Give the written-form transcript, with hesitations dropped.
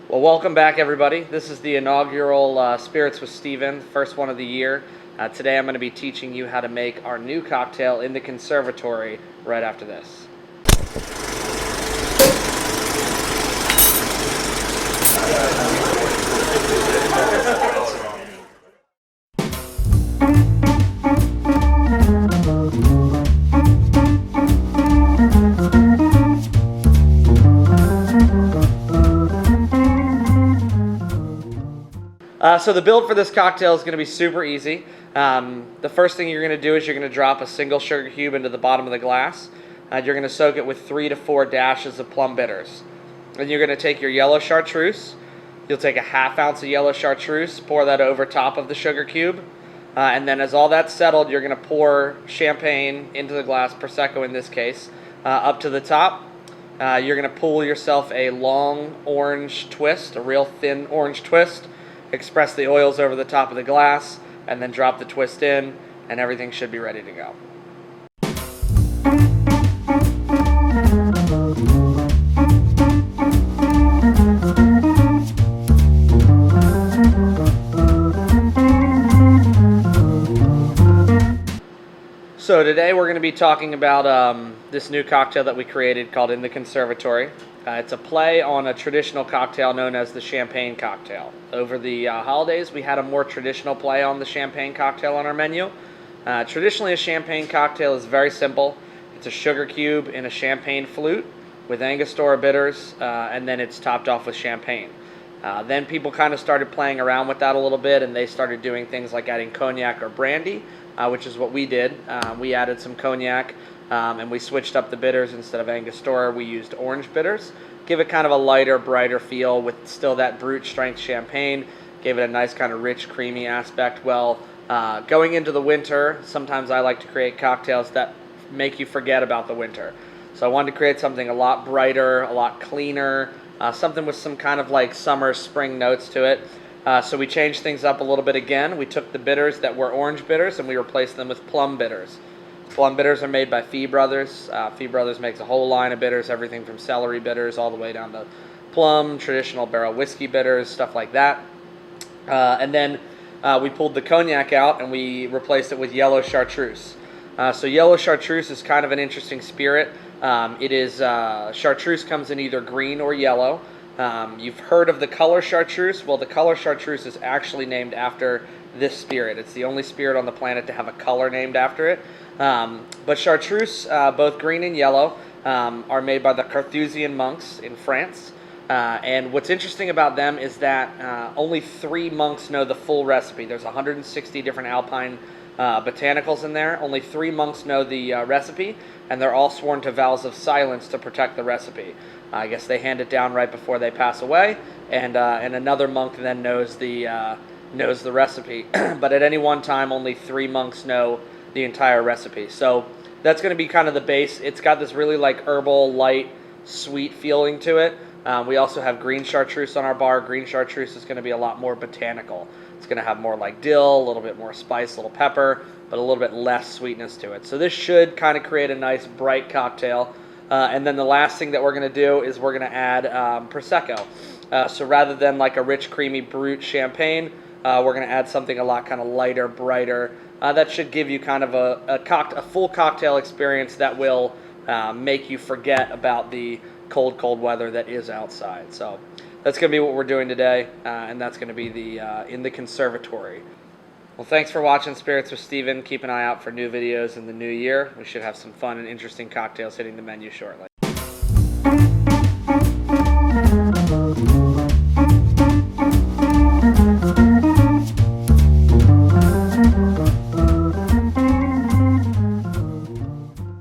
Well, welcome back, everybody. This is the inaugural Spirits with Steven, first one of the year. Today I'm going to be teaching you how to make our new cocktail in the Conservatory right after this. So the build for this cocktail is going to be super easy. The first thing you're going to do is you're going to drop a single sugar cube into the bottom of the glass. You're going to soak it with 3 to 4 dashes of plum bitters. Then you're going to take your yellow chartreuse. You'll take a ½ ounce of yellow chartreuse, pour that over top of the sugar cube. And then as all that's settled, you're going to pour champagne into the glass, Prosecco in this case, up to the top. You're going to pull yourself a long orange twist, a real thin orange twist. Express the oils over the top of the glass, and then drop the twist in, and everything should be ready to go. So today we're going to be talking about this new cocktail that we created called In the Conservatory. It's a play on a traditional cocktail known as the champagne cocktail. Over the holidays, we had a more traditional play on the champagne cocktail on our menu. Traditionally, a champagne cocktail is very simple. It's a sugar cube in a champagne flute with Angostura bitters, and then it's topped off with champagne. Then people kind of started playing around with that a little bit, and they started doing things like adding cognac or brandy, which is what we did. We added some cognac, and we switched up the bitters. Instead of Angostura, we used orange bitters. Give it kind of a lighter, brighter feel with still that brut strength champagne. Gave it a nice kind of rich, creamy aspect. Well, going into the winter, sometimes I like to create cocktails that make you forget about the winter. So I wanted to create something a lot brighter, a lot cleaner, something with some kind of like summer, spring notes to it. So we changed things up a little bit again. We took the bitters that were orange bitters and we replaced them with plum bitters. Plum bitters are made by Fee Brothers. Fee Brothers makes a whole line of bitters, everything from celery bitters all the way down to plum, traditional barrel whiskey bitters, stuff like that. And then we pulled the cognac out and we replaced it with yellow chartreuse. So yellow chartreuse is kind of an interesting spirit. Chartreuse comes in either green or yellow. You've heard of the color chartreuse. Well, the color chartreuse is actually named after this spirit. It's the only spirit on the planet to have a color named after it. But chartreuse, both green and yellow, are made by the Carthusian monks in France. And what's interesting about them is that only 3 monks know the full recipe. There's 160 different alpine botanicals in there. Only 3 monks know the recipe, and they're all sworn to vows of silence to protect the recipe. I guess they hand it down right before they pass away, and another monk then knows the recipe. But at any one time, only 3 monks know the entire recipe. So that's going to be kind of the base. It's got this really like herbal, light, sweet feeling to it. We also have green chartreuse on our bar. Green chartreuse is going to be a lot more botanical. It's going to have more like dill, a little bit more spice, a little pepper, but a little bit less sweetness to it. So this should kind of create a nice bright cocktail. And then the last thing that we're going to do is we're going to add Prosecco. So rather than like a rich, creamy, brut champagne, we're going to add something a lot kind of lighter, brighter. That should give you kind of a full cocktail experience that will make you forget about the cold weather that is outside. So that's going to be what we're doing today, and that's going to be the In the Conservatory. Well, thanks for watching Spirits with Steven. Keep an eye out for new videos in the new year. We should have some fun and interesting cocktails hitting the menu shortly.